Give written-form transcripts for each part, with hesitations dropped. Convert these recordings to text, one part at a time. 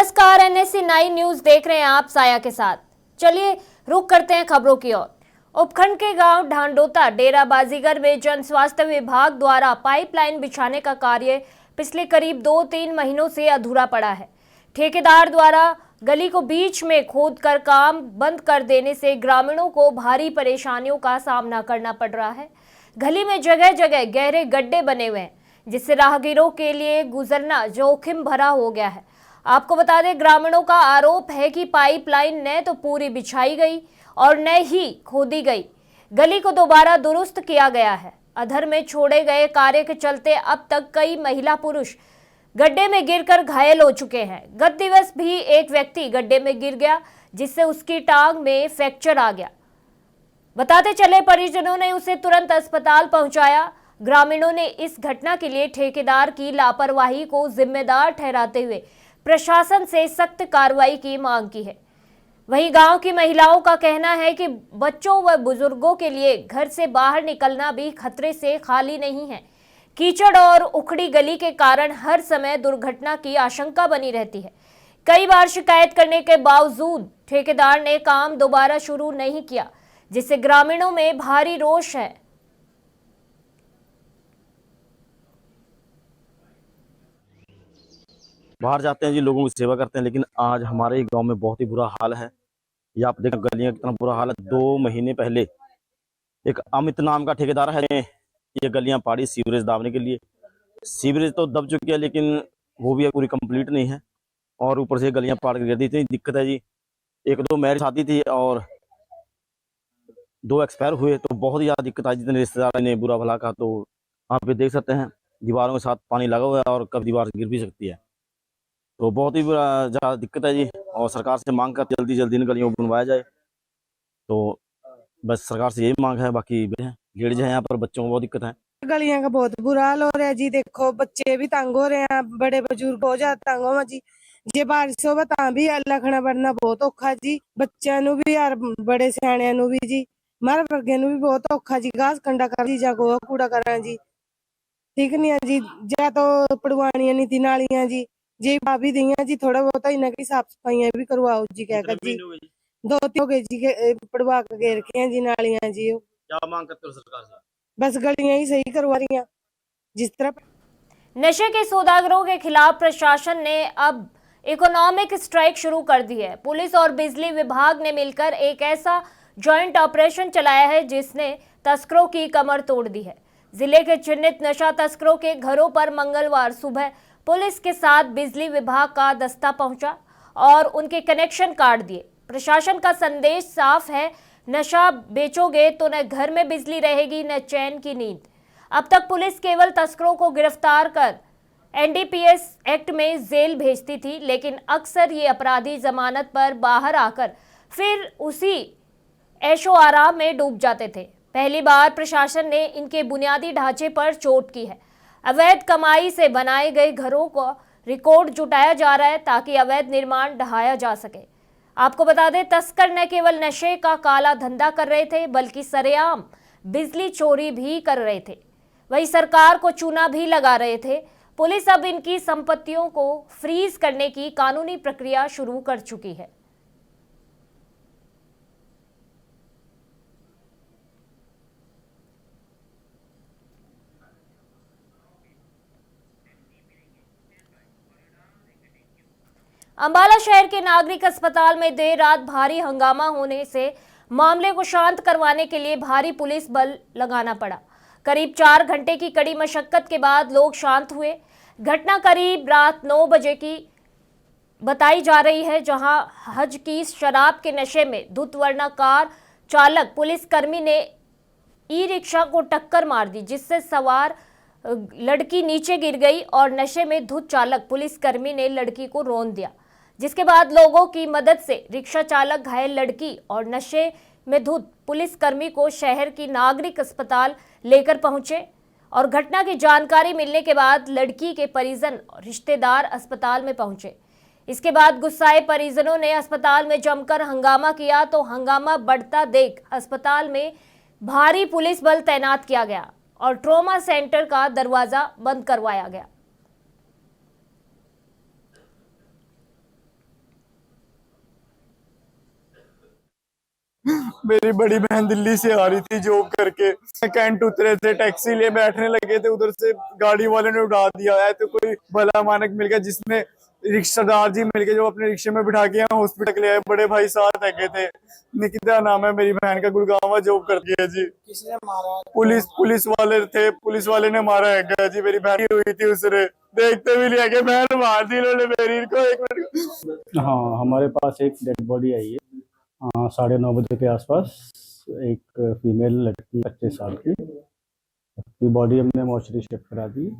नमस्कार, NSC 9 news देख रहे हैं आप साया के साथ। चलिए रुक करते हैं खबरों की ओर। उपखंड के गांव ढांडोता डेरा बाजीगर में जन स्वास्थ्य विभाग द्वारा पाइपलाइन बिछाने का कार्य पिछले करीब 2-3 महीनों से अधूरा पड़ा है। ठेकेदार द्वारा गली को बीच में खोद कर काम बंद कर देने से ग्रामीणों को भारी परेशानियों का सामना करना पड़ रहा है। गली में जगह जगह गहरे गड्ढे बने हुए हैं, जिससे राहगीरों के लिए गुजरना जोखिम भरा हो गया है। आपको बता दें, ग्रामीणों का आरोप है कि पाइपलाइन न तो पूरी बिछाई गई और न ही खोदी गई। गली को दोबारा दुरुस्त किया गया है। अधर में छोड़े गए कार्य के चलते अब तक कई महिला पुरुष गड्ढे में गिरकर घायल हो चुके हैं। गत दिवस भी एक व्यक्ति गड्ढे में गिर गया, जिससे उसकी टांग में फ्रैक्चर आ गया। बताते चले, परिजनों ने उसे तुरंत अस्पताल पहुंचाया। ग्रामीणों ने इस घटना के लिए ठेकेदार की लापरवाही को जिम्मेदार ठहराते हुए प्रशासन से सख्त कार्रवाई की मांग की है। वहीं गांव की महिलाओं का कहना है कि बच्चों व बुजुर्गों के लिए घर से बाहर निकलना भी खतरे से खाली नहीं है। कीचड़ और उखड़ी गली के कारण हर समय दुर्घटना की आशंका बनी रहती है। कई बार शिकायत करने के बावजूद ठेकेदार ने काम दोबारा शुरू नहीं किया, जिससे ग्रामीणों में भारी रोष है। बाहर जाते हैं जी, लोगों की सेवा करते हैं, लेकिन आज हमारे गांव में बहुत ही बुरा हाल है। ये आप देखें गलियां कितना बुरा हाल है। 2 महीने पहले एक अमित नाम का ठेकेदार है, ये गलियां पाड़ी सीवरेज दाबने के लिए। सीवरेज तो दब चुकी है, लेकिन वो भी पूरी कंप्लीट नहीं है और ऊपर से गलियां पाड़ के गिर दी। इतनी दिक्कत है जी। 1-2 मैरिज शादी थी और 2 एक्सपायर हुए, तो बहुत ही ज़्यादा दिक्कत आई। जितने रिश्तेदार ने बुरा भला कहा, तो आप भी देख सकते हैं दीवारों के साथ पानी लगा हुआ है और कब दीवार गिर भी सकती है। तो बहुत ही ज़्यादा दिक्कत है जी, और सरकार से मांग कर जल्दी जल्दी इन गलियों को बनवाया जाए। तो बस सरकार से यही मांग है। बाकी लेडीज है यहाँ पर, बच्चों को बहुत दिक्कत है। गलियां का बहुत बुरा हाल हो रहा है जी। देखो बच्चे भी तंग हो रहे हैं, बड़े बुजुर्ग हो जाते तंग हो जी। जे बारिश हो ता भी लखना बढ़ना बहुत औखा जी। बच्चों भी यार, बड़े सियाणियां भी जी, मारे वर्गे भी बहुत औखा जी। घास कंडा कर दी जागो कूड़ा करा जी, ठीक नहीं है जी। जा तो पड़वानिया नहीं थी नालियां जी, जी भाभी दी जी। थोड़ा बहुत इन्हें की साफ सफाइयां भी करवाओ जी। क्या कर जी 2-3 हो गए जी पड़वा के रखे हैं जी नालियां जी। क्या मांग करते हो सरकार से? बस गलियां ही सही करवा रही हैं जिस तरह। नशे के सौदागरों के खिलाफ प्रशासन ने अब इकोनॉमिक स्ट्राइक शुरू कर दी है। पुलिस और बिजली विभाग ने मिलकर एक ऐसा जॉइंट ऑपरेशन चलाया है जिसने तस्करों की कमर तोड़ दी है। जिले के चिन्हित नशा तस्करों के घरों पर मंगलवार सुबह पुलिस के साथ बिजली विभाग का दस्ता पहुंचा और उनके कनेक्शन काट दिए। प्रशासन का संदेश साफ है, नशा बेचोगे तो न घर में बिजली रहेगी न चैन की नींद। अब तक पुलिस केवल तस्करों को गिरफ्तार कर एनडीपीएस एक्ट में जेल भेजती थी, लेकिन अक्सर ये अपराधी जमानत पर बाहर आकर फिर उसी ऐशो आराम में डूब जाते थे। पहली बार प्रशासन ने इनके बुनियादी ढांचे पर चोट की है। अवैध कमाई से बनाए गए घरों को रिकॉर्ड जुटाया जा रहा है ताकि अवैध निर्माण ढहाया जा सके। आपको बता दें, तस्कर न केवल नशे का काला धंधा कर रहे थे, बल्कि सरेआम बिजली चोरी भी कर रहे थे। वही सरकार को चूना भी लगा रहे थे। पुलिस अब इनकी संपत्तियों को फ्रीज करने की कानूनी प्रक्रिया शुरू कर चुकी है। अंबाला शहर के नागरिक अस्पताल में देर रात भारी हंगामा होने से मामले को शांत करवाने के लिए भारी पुलिस बल लगाना पड़ा। करीब 4 घंटे की कड़ी मशक्कत के बाद लोग शांत हुए। घटना करीब रात 9 बजे की बताई जा रही है, जहां हज की शराब के नशे में धुत वर्णाकार चालक पुलिसकर्मी ने ई रिक्शा को टक्कर मार दी, जिससे सवार लड़की नीचे गिर गई और नशे में धुत चालक पुलिसकर्मी ने लड़की को रौंद दिया। जिसके बाद लोगों की मदद से रिक्शा चालक घायल लड़की और नशे में धुत पुलिसकर्मी को शहर की नागरिक अस्पताल लेकर पहुंचे और घटना की जानकारी मिलने के बाद लड़की के परिजन और रिश्तेदार अस्पताल में पहुंचे। इसके बाद गुस्साए परिजनों ने अस्पताल में जमकर हंगामा किया, तो हंगामा बढ़ता देख अस्पताल में भारी पुलिस बल तैनात किया गया और ट्रॉमा सेंटर का दरवाजा बंद करवाया गया। मेरी बड़ी बहन दिल्ली से आ रही थी जॉब करके, कैंट उतरे थे, टैक्सी लिए बैठने लगे थे, उधर से गाड़ी वाले ने उड़ा दिया है। तो कोई भला मानक मिल गया जिसने रिक्शादार जी मिल गए जो अपने रिक्शे में बिठा के यहाँ हॉस्पिटल ले आए। बड़े भाई साथ है थे, निकिता नाम है मेरी बहन का, गुड़गांव जॉब करती है जी। किसने मारा? पुलिस वाले थे, पुलिस वाले ने मारा है जी। मेरी बहन हुई थी उसने, देखते भी नहीं है, बहन मार दी इन्होंने मेरी को। एक मिनट। हाँ, हमारे पास एक डेड बॉडी आई है 9:30 बजे के आसपास। एक फीमेल लड़की 25 साल की, उसकी बॉडी हमने मॉर्चरी शिफ्ट करा दी।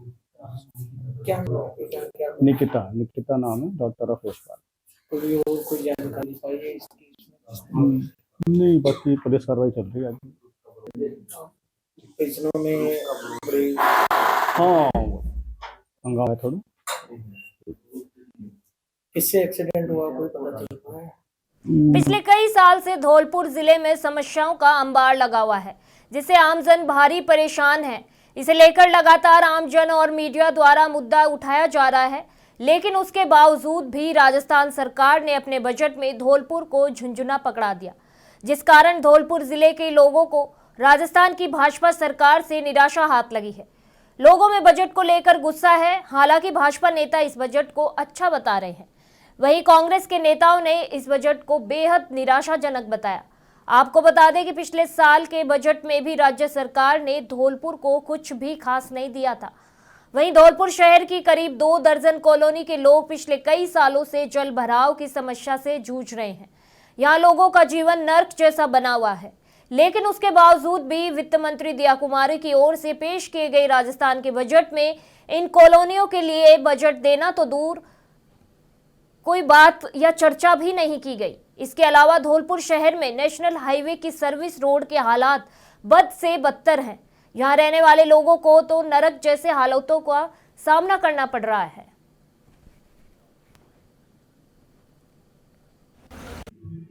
क्या निकिता नाम है, डॉक्टर ऑफ यशपाल। कोई जानकारी पाई है इसकी? नहीं, बाकी पुलिस कार्रवाई चल रही है अभी। परिजनों में बड़ी हाँ, हंगामा है थोड़ा। किससे एक्सीडेंट हुआ कोई पता चल पाया है? पिछले कई साल से धौलपुर जिले में समस्याओं का अंबार लगा हुआ है, जिससे आमजन भारी परेशान है। इसे लेकर लगातार आमजन और मीडिया द्वारा मुद्दा उठाया जा रहा है, लेकिन उसके बावजूद भी राजस्थान सरकार ने अपने बजट में धौलपुर को झुंझुना पकड़ा दिया, जिस कारण धौलपुर जिले के लोगों को राजस्थान की भाजपा सरकार से निराशा हाथ लगी है। लोगों में बजट को लेकर गुस्सा है। हालांकि भाजपा नेता इस बजट को अच्छा बता रहे हैं, वहीं कांग्रेस के नेताओं ने इस बजट को बेहद निराशाजनक बताया। आपको बता दें कि पिछले साल के बजट में भी राज्य सरकार ने धौलपुर को कुछ भी खास नहीं दिया था। वहीं धौलपुर शहर की करीब 2 दर्जन कॉलोनी के लोग पिछले कई सालों से जल भराव की समस्या से जूझ रहे हैं। यहाँ लोगों का जीवन नर्क जैसा बना हुआ है, लेकिन उसके बावजूद भी वित्त मंत्री दिया कुमारी की ओर से पेश किए गए राजस्थान के बजट में इन कॉलोनियों के लिए बजट देना तो दूर, कोई बात या चर्चा भी नहीं की गई। इसके अलावा धौलपुर शहर में नेशनल हाईवे की सर्विस रोड के हालात बद से बदतर हैं। यहाँ रहने वाले लोगों को तो नरक जैसे हालातों का सामना करना पड़ रहा है।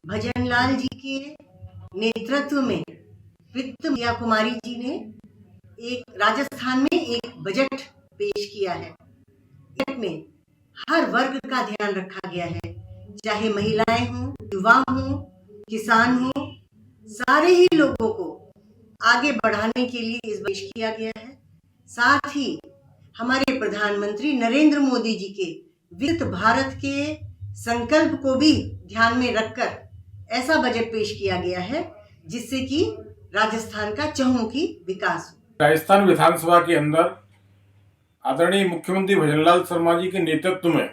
भजनलाल जी के नेतृत्व में वित्त दिया कुमारी जी ने एक राजस्थान में एक बजट पेश किया है। बजट में हर वर्ग का ध्यान रखा गया है, चाहे महिलाएं हों, युवा हों, किसान हों, सारे ही लोगों को आगे बढ़ाने के लिए इस पेश किया गया है। साथ ही हमारे प्रधानमंत्री नरेंद्र मोदी जी के विकसित भारत के संकल्प को भी ध्यान में रखकर ऐसा बजट पेश किया गया है जिससे कि राजस्थान का चहुमुखी विकास हो। राजस्थान विधानसभा के अंदर आदरणीय मुख्यमंत्री भजनलाल शर्मा जी के नेतृत्व में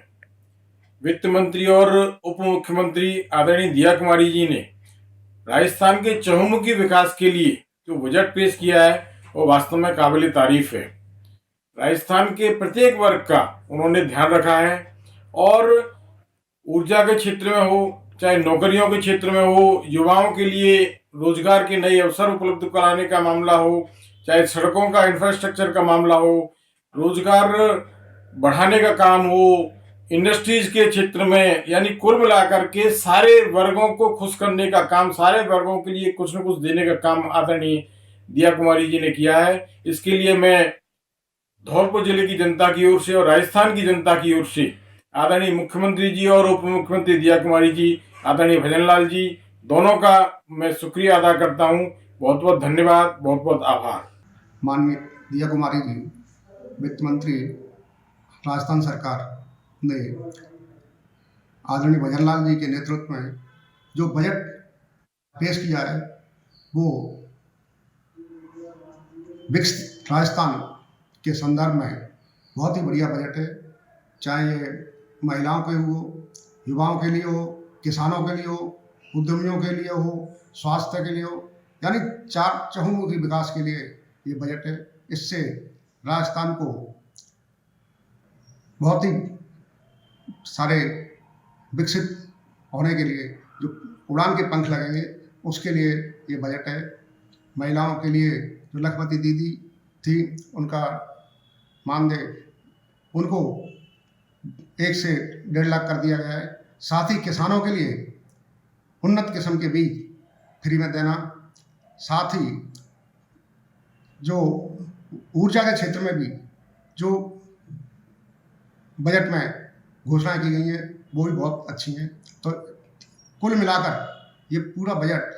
वित्त मंत्री और उप मुख्यमंत्री आदरणीय दिया कुमारी जी ने राजस्थान के चहुमुखी विकास के लिए जो बजट पेश किया है वो वास्तव में काबिल तारीफ है। राजस्थान के प्रत्येक वर्ग का उन्होंने ध्यान रखा है, और ऊर्जा के क्षेत्र में हो, चाहे नौकरियों के क्षेत्र में हो, युवाओं के लिए रोजगार के नए अवसर उपलब्ध कराने का मामला हो, चाहे सड़कों का इंफ्रास्ट्रक्चर का मामला हो, रोजगार बढ़ाने का काम हो, इंडस्ट्रीज के क्षेत्र में, यानी कुल मिलाकर के सारे वर्गों को खुश करने का काम, सारे वर्गों के लिए कुछ न कुछ देने का काम आदरणीय दिया कुमारी जी ने किया है। इसके लिए मैं धौलपुर जिले की जनता की ओर से और राजस्थान की जनता की ओर से आदरणीय मुख्यमंत्री जी और उप मुख्यमंत्री दिया कुमारी जी, आदरणीय भजनलाल जी, दोनों का मैं शुक्रिया अदा करता हूं। बहुत बहुत धन्यवाद, बहुत बहुत आभार। माननीय दिया कुमारी जी, वित्त मंत्री राजस्थान सरकार ने आदरणीय भजनलाल जी के नेतृत्व में जो बजट पेश किया है वो विकसित राजस्थान के संदर्भ में बहुत ही बढ़िया बजट है। चाहे ये महिलाओं के हो, युवाओं के लिए हो, किसानों के लिए हो, उद्यमियों के लिए हो, स्वास्थ्य के लिए हो, यानी चार चहुमुखी विकास के लिए ये बजट है। इससे राजस्थान को बहुत ही सारे विकसित होने के लिए जो उड़ान के पंख लगेंगे उसके लिए ये बजट है। महिलाओं के लिए जो लखपति दीदी थी उनका मानदेय उनको 1 से 1.5 लाख कर दिया गया है। साथ ही किसानों के लिए उन्नत किस्म के बीज फ्री में देना, साथ ही जो ऊर्जा के क्षेत्र में भी जो बजट में घोषणाएं की गई हैं वो भी बहुत अच्छी हैं। तो कुल मिलाकर ये पूरा बजट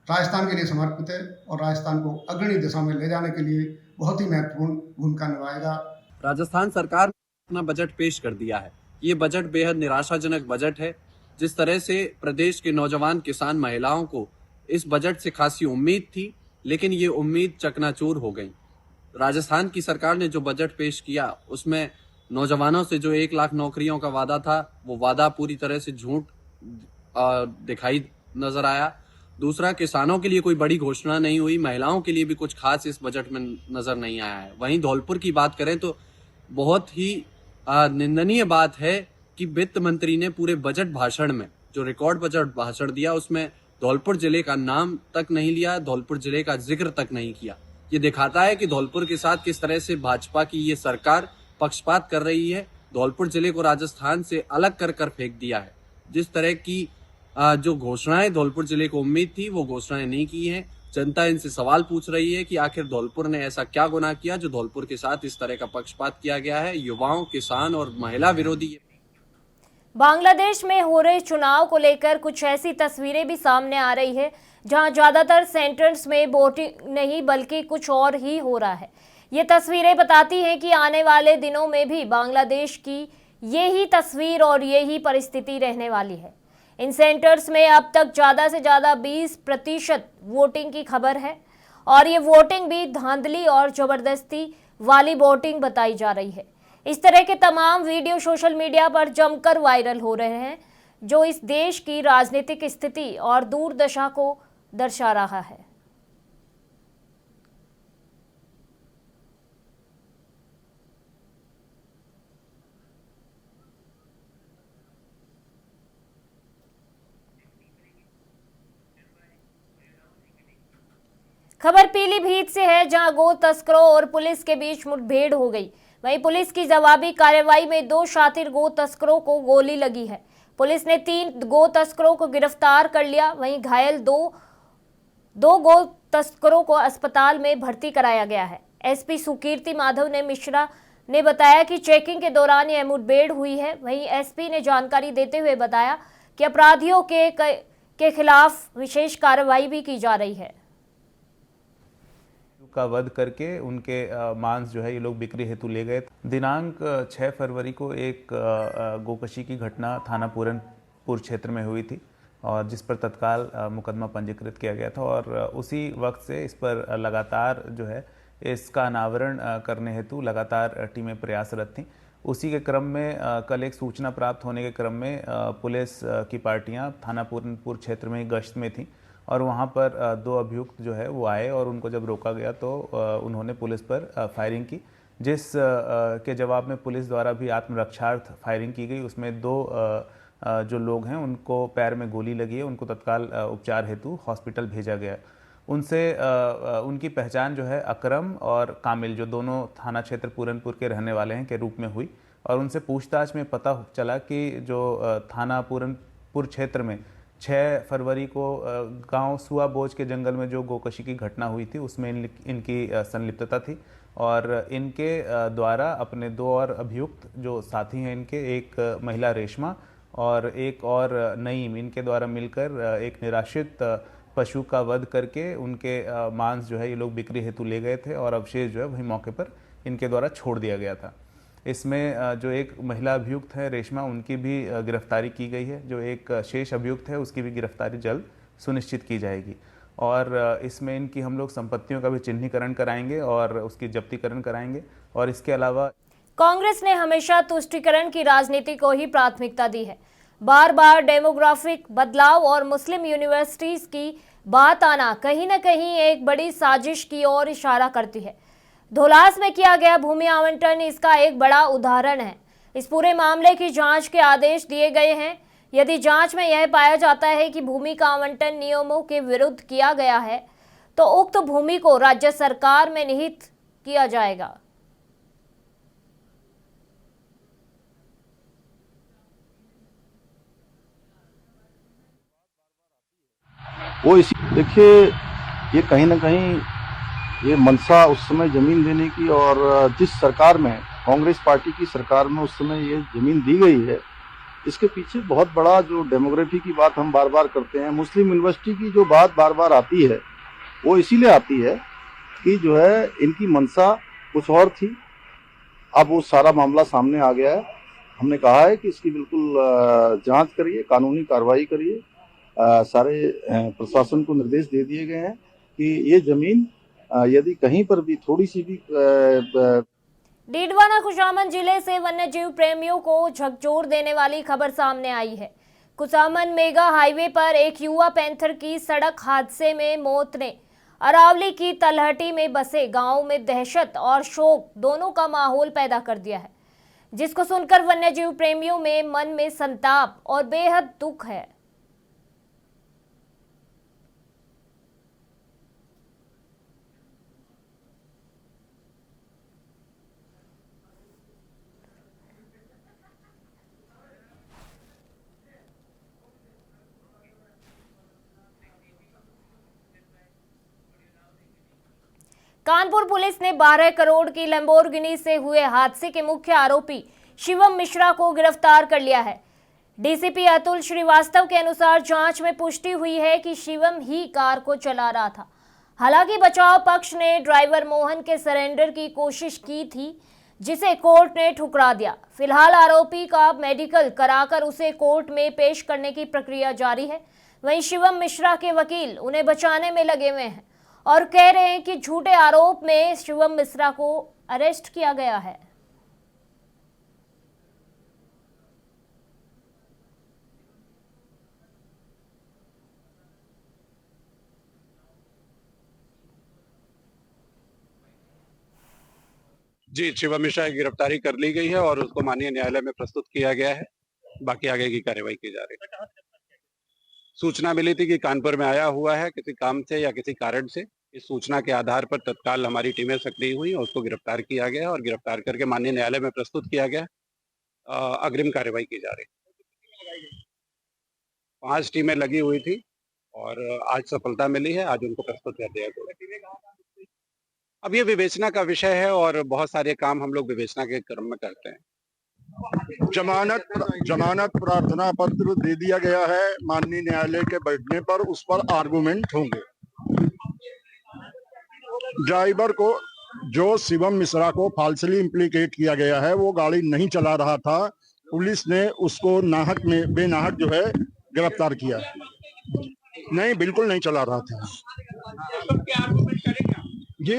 राजस्थान के लिए समर्पित है और राजस्थान को अग्रणी दिशा में ले जाने के लिए बहुत ही महत्वपूर्ण भूमिका निभाएगा। राजस्थान सरकार ने अपना बजट पेश कर दिया है। ये बजट बेहद निराशाजनक बजट है। जिस तरह से प्रदेश के नौजवान किसान महिलाओं को इस बजट से खासी उम्मीद थी, लेकिन ये उम्मीद चकनाचूर हो गई। राजस्थान की सरकार ने जो बजट पेश किया उसमें नौजवानों से जो 1 लाख नौकरियों का वादा था, वो वादा पूरी तरह से झूठ दिखाई नजर आया। दूसरा, किसानों के लिए कोई बड़ी घोषणा नहीं हुई, महिलाओं के लिए भी कुछ खास इस बजट में नजर नहीं आया है। वहीं धौलपुर की बात करें तो बहुत ही निंदनीय बात है कि वित्त मंत्री ने पूरे बजट भाषण में जो रिकॉर्ड बजट भाषण दिया उसमें धौलपुर जिले का नाम तक नहीं लिया, धौलपुर जिले का जिक्र तक नहीं किया। ये दिखाता है कि धौलपुर के साथ किस तरह से भाजपा की ये सरकार पक्षपात कर रही है। धौलपुर जिले को राजस्थान से अलग कर कर फेंक दिया है। जिस तरह की जो घोषणाएं धौलपुर जिले को उम्मीद थी वो घोषणाएं नहीं की हैं। जनता इनसे सवाल पूछ रही है कि आखिर धौलपुर ने ऐसा क्या गुनाह किया जो धौलपुर के साथ इस तरह का पक्षपात किया गया है। युवाओं, किसान और महिला विरोधी। बांग्लादेश में हो रहे चुनाव को लेकर कुछ ऐसी तस्वीरें भी सामने आ रही है जहां ज्यादातर सेंटर्स में वोटिंग नहीं बल्कि कुछ और ही हो रहा है। ये तस्वीरें बताती हैं कि आने वाले दिनों में भी बांग्लादेश की यही तस्वीर और यही परिस्थिति रहने वाली है। इन सेंटर्स में अब तक ज़्यादा से ज़्यादा 20% वोटिंग की खबर है और ये वोटिंग भी धांधली और ज़बरदस्ती वाली वोटिंग बताई जा रही है। इस तरह के तमाम वीडियो सोशल मीडिया पर जमकर वायरल हो रहे हैं जो इस देश की राजनीतिक स्थिति और दुर्दशा को दर्शा रहा है। खबर पीलीभीत से है जहां गो तस्करों और पुलिस के बीच मुठभेड़ हो गई। वहीं पुलिस की जवाबी कार्रवाई में 2 शातिर गो तस्करों को गोली लगी है। पुलिस ने 3 गो तस्करों को गिरफ्तार कर लिया। वहीं घायल दो गो तस्करों को अस्पताल में भर्ती कराया गया है। एसपी सुकीर्ति माधव ने मिश्रा ने बताया कि चेकिंग के दौरान यह मुठभेड़ हुई है। वहीं एसपी ने जानकारी देते हुए बताया कि अपराधियों के खिलाफ विशेष कार्रवाई भी की जा रही है। का वध करके उनके मांस जो है ये लोग बिक्री हेतु ले गए। दिनांक 6 फरवरी को एक गोकशी की घटना थाना पूरनपुर क्षेत्र में हुई थी और जिस पर तत्काल मुकदमा पंजीकृत किया गया था और उसी वक्त से इस पर लगातार जो है इसका अनावरण करने हेतु लगातार टीमें प्रयासरत थीं। उसी के क्रम में कल एक सूचना प्राप्त होने के क्रम में पुलिस की पार्टियां थाना पूरनपुर क्षेत्र में गश्त में थीं और वहाँ पर 2 अभियुक्त जो है वो आए और उनको जब रोका गया तो उन्होंने पुलिस पर फायरिंग की, जिस के जवाब में पुलिस द्वारा भी आत्मरक्षार्थ फायरिंग की गई। उसमें 2 जो लोग हैं उनको पैर में गोली लगी है, उनको तत्काल उपचार हेतु हॉस्पिटल भेजा गया। उनसे उनकी पहचान जो है अकरम और कामिल, जो दोनों थाना क्षेत्र पूरनपुर के रहने वाले हैं, के रूप में हुई और उनसे पूछताछ में पता चला कि जो थाना पूरनपुर क्षेत्र में 6 फरवरी को गांव सुआ बोझ के जंगल में जो गोकशी की घटना हुई थी उसमें इनकी संलिप्तता थी और इनके द्वारा अपने 2 और अभियुक्त जो साथी हैं इनके, एक महिला रेशमा और एक और नईम, इनके द्वारा मिलकर एक निराश्रित पशु का वध करके उनके मांस जो है ये लोग बिक्री हेतु ले गए थे और अवशेष जो है वही मौके पर इनके द्वारा छोड़ दिया गया था। इसमें जो एक महिला अभियुक्त है रेशमा, उनकी भी गिरफ्तारी की गई है। जो एक शेष अभियुक्त है उसकी भी गिरफ्तारी जल्द सुनिश्चित की जाएगी और इसमें इनकी हम लोग संपत्तियों का भी चिन्हीकरण कराएंगे और उसकी जब्तीकरण कराएंगे। और इसके अलावा कांग्रेस ने हमेशा तुष्टीकरण की राजनीति को ही प्राथमिकता दी है। बार बार डेमोग्राफिक बदलाव और मुस्लिम यूनिवर्सिटीज की बात आना कहीं न कहीं एक बड़ी साजिश की ओर इशारा करती है। धौलास में किया गया भूमि आवंटन इसका एक बड़ा उदाहरण है। इस पूरे मामले की जांच के आदेश दिए गए हैं। यदि जांच में यह पाया जाता है कि भूमि का आवंटन नियमों के विरुद्ध किया गया है तो उक्त भूमि को राज्य सरकार में निहित किया जाएगा। वो इसी देखिए, ये कहीं ना कहीं ये मनसा उस समय जमीन देने की और जिस सरकार में कांग्रेस पार्टी की सरकार में उस समय ये जमीन दी गई है इसके पीछे बहुत बड़ा जो डेमोग्राफी की बात हम बार बार करते हैं, मुस्लिम यूनिवर्सिटी की जो बात बार बार आती है वो इसीलिए आती है कि जो है इनकी मंशा कुछ और थी। अब वो सारा मामला सामने आ गया है। हमने कहा है कि इसकी बिल्कुल जांच करिए, कानूनी कार्रवाई करिए। सारे प्रशासन को निर्देश दे दिए गए हैं कि ये जमीन यदि कहीं पर भी थोड़ी सी भी डीडवाना खुशामन जिले से वन्यजीव प्रेमियों को झकझोर देने वाली खबर सामने आई है। खुशामन मेगा हाईवे पर एक युवा पैंथर की सड़क हादसे में मौत ने अरावली की तलहटी में बसे गांव में दहशत और शोक दोनों का माहौल पैदा कर दिया है, जिसको सुनकर वन्यजीव प्रेमियों में मन में संताप और बेहद दुख है। कानपुर पुलिस ने 12 करोड़ की लैम्बोर्गिनी से हुए हादसे के मुख्य आरोपी शिवम मिश्रा को गिरफ्तार कर लिया है। डीसीपी अतुल श्रीवास्तव के अनुसार जांच में पुष्टि हुई है कि शिवम ही कार को चला रहा था। हालांकि बचाव पक्ष ने ड्राइवर मोहन के सरेंडर की कोशिश की थी, जिसे कोर्ट ने ठुकरा दिया। फिलहाल आरोपी का मेडिकल कराकर उसे कोर्ट में पेश करने की प्रक्रिया जारी है। वहीं शिवम मिश्रा के वकील उन्हें बचाने में लगे हुए हैं और कह रहे हैं कि झूठे आरोप में शिवम मिश्रा को अरेस्ट किया गया है। जी, शिवम मिश्रा की गिरफ्तारी कर ली गई है और उसको माननीय न्यायालय में प्रस्तुत किया गया है। बाकी आगे की कार्रवाई की जा रही है। सूचना मिली थी कि कानपुर में आया हुआ है किसी काम से या किसी कारण से। इस सूचना के आधार पर तत्काल हमारी टीमें सक्रिय हुई और उसको गिरफ्तार किया गया और गिरफ्तार करके माननीय न्यायालय में प्रस्तुत किया गया। अग्रिम कार्रवाई की जा रही है। 5 टीमें लगी हुई थी और आज सफलता मिली है। आज उनको प्रस्तुत कर दिया गया। अब ये विवेचना का विषय है और बहुत सारे काम हम लोग विवेचना के क्रम में करते हैं। जमानत प्रार्थना पत्र दे दिया गया है। माननीय न्यायालय के बैठने पर उस पर आर्गुमेंट होंगे। ड्राइवर को जो शिवम मिश्रा को फाल्सली इम्प्लीकेट किया गया है, वो गाड़ी नहीं चला रहा था। पुलिस ने उसको नाहक में बेनाहक जो है गिरफ्तार किया। नहीं, बिल्कुल नहीं चला रहा था जी।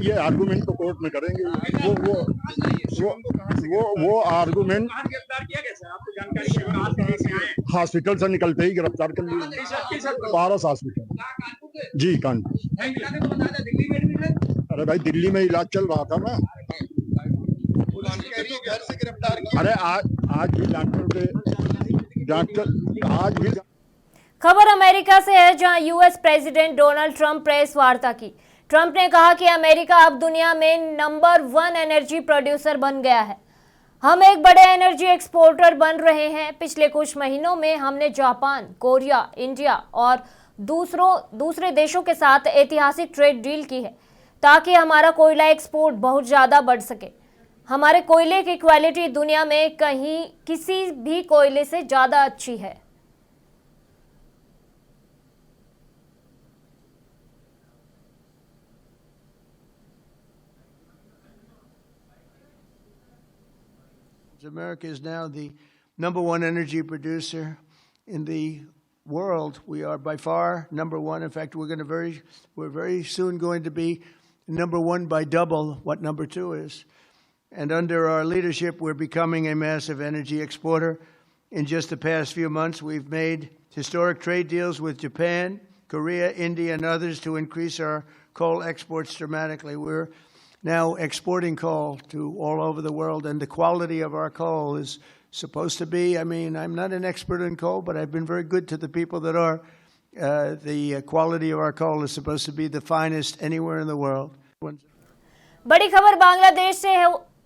ये आर्गुमेंट तो कोर्ट में करेंगे। वो आर्गुमेंट हॉस्पिटल से निकलते ही गिरफ्तार कर लिया। पारस हॉस्पिटल जी, कानपुर। अरे भाई, दिल्ली में इलाज चल रहा था ना। अरे आज भी डॉक्टर आज भी। खबर अमेरिका से है, जहां US president Donald Trump press वार्ता की। ट्रंप ने कहा कि अमेरिका अब दुनिया में नंबर 1 एनर्जी प्रोड्यूसर बन गया है। हम एक बड़े एनर्जी एक्सपोर्टर बन रहे हैं। पिछले कुछ महीनों में हमने जापान, कोरिया, इंडिया और दूसरे देशों के साथ ऐतिहासिक ट्रेड डील की है ताकि हमारा कोयला एक्सपोर्ट बहुत ज़्यादा बढ़ सके। हमारे कोयले की क्वालिटी दुनिया में कहीं किसी भी कोयले से ज़्यादा अच्छी है। America is now the number 1 energy producer in the world. We are by far number 1. In fact, we're very soon going to be number 1 by double what number 2 is. And under our leadership, we're becoming a massive energy exporter. In just the past few months, we've made historic trade deals with Japan, Korea, India, and others to increase our coal exports dramatically. We're now exporting coal to all over the world, and the quality of our coal is supposed to be, I'm not an expert in coal, but I've been very good to the people that are. The quality of our coal is supposed to be the finest anywhere in the world. बड़ी खबर बांग्लादेश से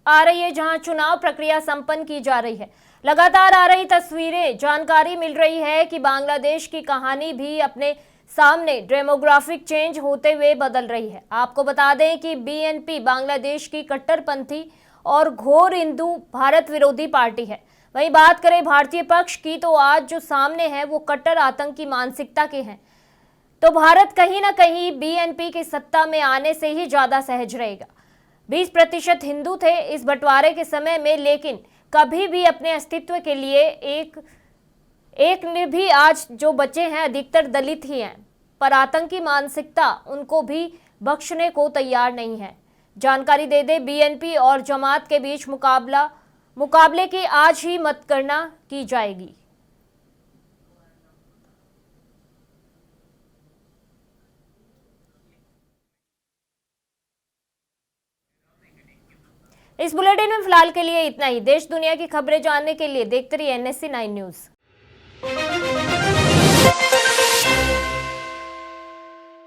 आ रही है, जहां चुनाव प्रक्रिया संपन्न की जा रही है। लगातार आ रही तस्वीरें जानकारी मिल रही है कि बांग्लादेश की कहानी भी अपने सामने डेमोग्राफिक चेंज होते हुए बदल रही है। आपको बता दें कि बीएनपी बांग्लादेश की कट्टरपंथी और घोर हिंदू भारत विरोधी पार्टी है। वहीं बात करें भारतीय पक्ष की तो आज जो सामने है वो कट्टर आतंकी मानसिकता के हैं। तो भारत कहीं ना कहीं बीएनपी की सत्ता में आने से ही ज्यादा सहज रहेगा। 20% हिंदू थे इस बंटवारे के समय में, लेकिन कभी भी अपने अस्तित्व के लिए एक ने भी आज जो बचे हैं अधिकतर दलित ही हैं, पर आतंकी मानसिकता उनको भी बख्शने को तैयार नहीं है। जानकारी दे दे, बीएनपी और जमात के बीच मुकाबले की आज ही मतगणना की जाएगी। इस बुलेटिन में फिलहाल के लिए इतना ही। देश दुनिया की खबरें जानने के लिए देखते रहिए NSC 9 न्यूज।